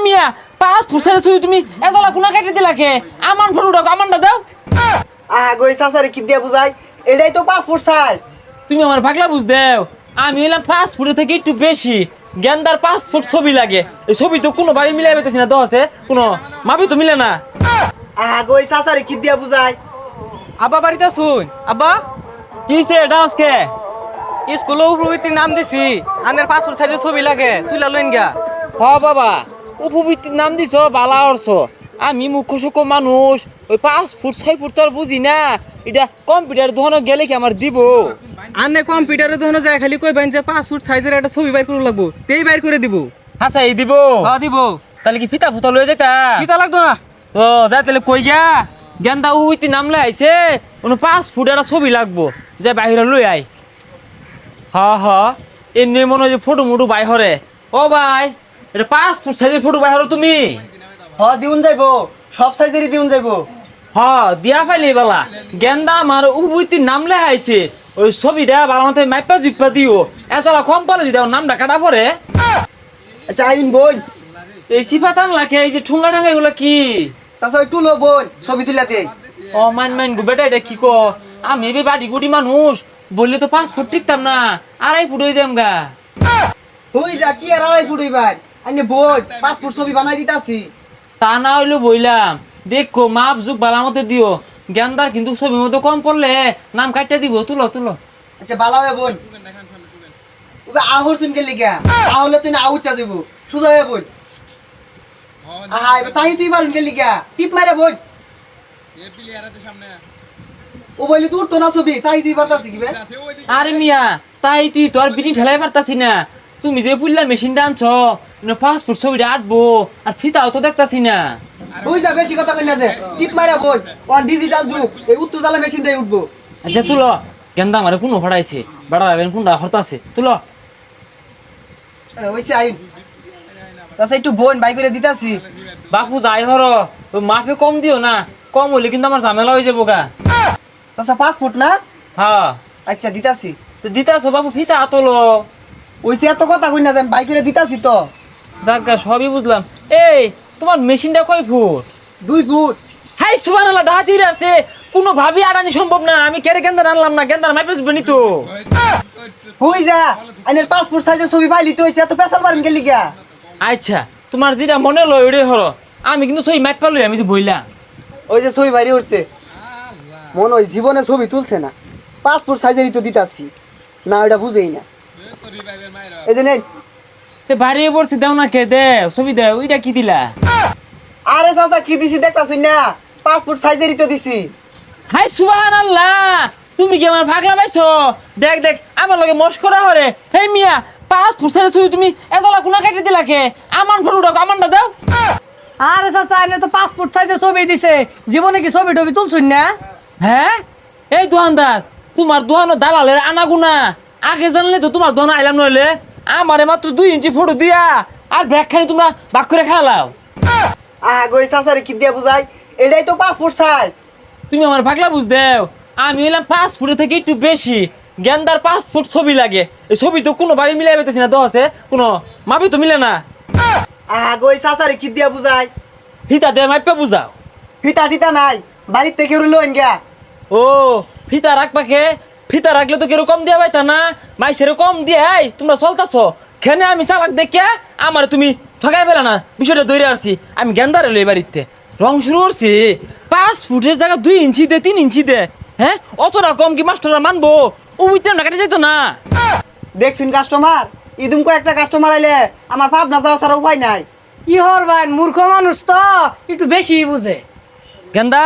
মিয়া 5 foot সাইজের ছবি তুমি এতলা কোনা কেটে দিলাকে আমার ফটোটা আমারটা দাও গই চাচারে কি দিয়া বুঝাই এটাই তো 5 ফুট সাইজ। তুমি আমার পাগলা বুঝ দেও আমি হইলাম 5 ফুটের থেকে একটু বেশি গেন্দার 5 ফুট ছবি লাগে এই ছবি তো কোনো বাড়ি মিলাই পেতেছি না দশে কোনো মাপি তো মিলে না গই চাচারে কি দিয়া বুঝাই। আব্বা বাড়িতে শুন আব্বা কিসে এটা আজকে স্কুলে উপবৃত্তির নাম দিছি আনের পাসপোর্ট সাইজের ছবি লাগে তুইলা লইন গা। হ বাবা উপবৃত্তির নাম দিছ বালা অর্থ আমি মুখ্য সুখ মানুষ ওই 5 ফুট 6 ফুট তো আর বুঝি না এটা কম্পিউটার দোকানে গেলে কি আমার দিব আনে কম্পিউটারে ধরনে যায় খালি কইবেন যে 5 ফুট সাইজের একটা ছবি বাইর করে লাগবো তেই বাইর করে দিব। হাসা এই দিব হ্যাঁ দিব। তাহলে কি ফিতা ফুতা লয়ে যেতা কিতা লাগতো না ও যা তাহলে কই গা গেন্দা উইতি নামলে আইছে ওনো 5 ফুট একটা ছবি লাগবো যে বাইরে লই আই হ এমনি মনে হয় যে ফটো মুটু বাই হরে ও ভাই এটা 5 ফুট সাইজের ফটো বাই হরো তুমি দিউন যাইবো সব সাইজেরই দিউন যাইবো। দিয়া পাইলি বালা গেন্দা আমার উবুইতি নামলে আইছে ওই ছবিটা বালা মতে মাইপা জিপা দিও এতলা কম পালে যদি নামটা কাটা পড়ে আচ্ছা আইন বোন এই সিফাতান লাগে এই যে ঠুঙ্গা ঠাঙ্গা এগুলো কি চাচা একটু লো বোন ছবি তুলা দেই। ও মান গো বেটা এটা কি কো আমি এবে বাড়ি গুটি মানুষ বললে তো 5 ফুট টিকতাম না 2.5 ফুট হয়ে যাম গা হই যা কি আর 2.5 ফুট হইবার আইনে বোন 5 ফুট ছবি বানাই দিতাছি। তা না হইলো বইলাম দেখো মাপ যুগ বালা মতে দিও গেন্দার কিন্তু ছবির মতো কম পড়লে নাম কাটতে দিব তুলো আচ্ছা বালা হয়ে বোন ওবে আহর শুন গেলি গা আহলে তুই না আউটটা দেব সুজা হয়ে বোন এবার তাই তুই মারুন গেলি গা টিপ মারে বোন এ প্লেয়ার আছে সামনে ও বলি তোর তো না ছবি তাই তুই পারতাছিস কি বে। আরে মিয়া তাই তুই তো আর বিনি ঠেলাই পারতাছি না তুমি যে পুল্লা মেশিনটা আনছো 5 ফুট ছবিটা আটবো আর ফিতাও তো দেখতাছি না ওই যা বেশি কথা কই না যে টিপ মারা বোন অন ডিজিটাল যুগ এই উত্তর জালা মেশিন দিয়ে উঠবো। আচ্ছা তুলো গেন্দা আমারে কোনো ফড়াইছে বাড়া যাবেন কোনটা হরতাছে তুলো ওইছে আইন আচ্ছা একটু বোন বাই করে দিতাছি। বাপু যাই হর ওই মাপে কম দিও না কম হইলে কিন্তু আমার ঝামেলা হয়ে যাবো গা আচ্ছা 5 ফুট না হ্যাঁ আচ্ছা দিতাছি। তো দিতাছো বাপু ফিতা তোলো ওইছে এত কথা কই না যে বাই করে দিতাছি তো। যাক সবই বুঝলাম এই তোমার মেশিনটা কয় ফুট 2 ফুট। হাই সুবহানাল্লাহ ডাহাতির আছে কোনো ভাবি আনানি সম্ভব না আমি কেরে গেন্দার আনলাম না গেন্দার মাইপে বনি তো হই যা আইনের 5 ফুট সাইজের ছবি পাইলি তো হইছে এত পেছাল পারেন গেলি গা। আচ্ছা তোমার যেটা মনে লয় ওইটাই হলো আমি কিন্তু সই মাইপ পালই আমি যে বইলা ওই যে ছবি বাইরে উঠছে মন ওই জীবনে ছবি তুলছে না 5 ফুট সাইজেরই তো দিতাছি না ওটা বুঝেই না এই যে নেই বাড়িয়ে পড়ছি দাও না কে দে ছবি দে ওইটা কি দিলা আরে চাচা কি দিছি দেখতাছুই না 5 ফুট সাইজেরই তো দিছি। হাই সুবহানাল্লাহ তুমি কি আমার ভাগলা পাইছো দেখ আমার লগে মস্করা হরে হে মিয়া 5 ফুট সাইজের ছবি তুমি এতলা কোনা কেটে দিলা কে আমার ফটোটা আমারটা দাও আরে চাচা এনে তো 5 ফুট সাইজের ছবি দিছে জীবনে কি ছবি টবি তুলছুন না। হ্যাঁ এই দোকানদার তোমার দোকানের দালালের আনাগুনা আগে জানলে তো তোমার দোকানে আইলাম নইলে আমারে মাত্র 2 ইঞ্চি ফটো দিয়া আর ব্যাগখানি তোমরা বাক করে খাওয়ালাও গই চাচারে কি দিয়া বুঝাই এটাই তো 5 ফুট সাইজ। তুমি আমার পাগলা বুঝ দেও আমি হইলাম 5 ফুটের থেকে একটু বেশি গেন্দার 5 ফুট ছবি লাগে এই ছবি তো কোনো বাড়ি মিলাই পেতেছি না দশে কোনো মাপি তো মিলে না গই চাচারে কি দিয়া বুঝাই ফিতা দে মাইপা বুঝাও ফিতা দিতা নাই বাড়ির থেকে লইন গা। ও ফিতা রাখবাকে ফিতা রাখলে তো কিরকম দিয়া পাইতা না মাইসের কম দিয়াই তোমরা চলতাছো খেনে আমি চালাক দেখে আমার তুমি ঠকাই পেলা না বিষয়টা দৌড়ে আসছি আমি গেন্দারে লই বাড়িতে রং শুরু করছি 5 ফুটের জায়গা 2 ইঞ্চি দে 3 ইঞ্চি দে হ্যাঁ অতটা কম কি মাস্টাররা মানবো উইতে না কাটে যেত না দেখছুন কাস্টমার ইদুম কো একটা কাস্টমার আইলে আমার ভাব না যাওয়া ছাড়া উপায় নাই। কি হল ভাই মূর্খ মানুষ তো একটু বেশি বুঝে গেন্দা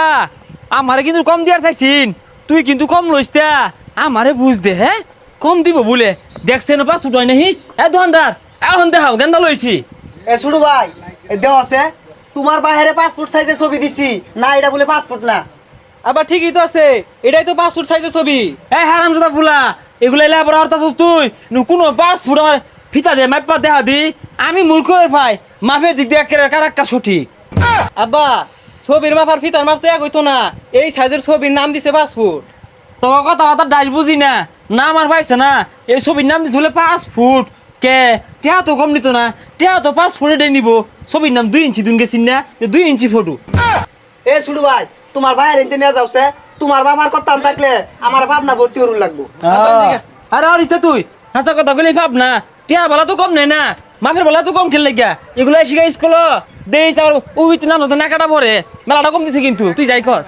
আমারে কিন্তু কম দিয়ার চাইছিন তুই কিন্তু কম লইস্তা আমারে বুঝ দে হ্যাঁ কম দিব বলে দেখছে না 5 ফুট হয় নাহি এ দোকানদার এখন দেখাও গেন্দা লইছি এ শুরু ভাই এ দেও আছে তোমার বাইরে 5 ফুট সাইজের ছবি দিছি না এটা বলে 5 ফুট না। আবার ঠিকই তো আছে এটাই তো 5 ফুট সাইজের ছবি। এই হারামজাদা ফুলা এগুলা এলা পরে হরতাছস তুই কোনো 5 ফুট আমার ফিতা দে মাইপা দেখা দি আমি মূর্খের ভাই মাপে দিক দিয়ে কারাক্কা সঠিক। আব্বা ছবির মাপ আর ফিতার মাপ তো এক হইতো না এই সাইজের ছবির নাম দিছে 5 ফুট। তোর কথা ডাইস বুঝি না না আমার পাইছে না এই ছবির নাম দিছিল 5 ফুট কে টিয়া তো কম নিত না, টিয়া তো পাসপোর্টে নিব। ছবির নাম 2 ইঞ্চি, তুমি গেছিন না 2 ইঞ্চি ফটো। এ শুরু ভাই, তোমার ভাইয়ের এনতে নিয়ে যাওছে, তোমার বাবার কথা থাকলে আমার ভাবনা ভর্তি করুন লাগবো। আরে অরিস তুই হাসা কথা বলি ভাব না, টিয়া বেলা তো কম নেই না, মাফের বেলা তো কম খেললে গিয়া এগুলো শিখা স্কুল দেই আর উবিতে নাম না কাটা পরে মেলাটা কম দিছে কিন্তু তুই যাই কস।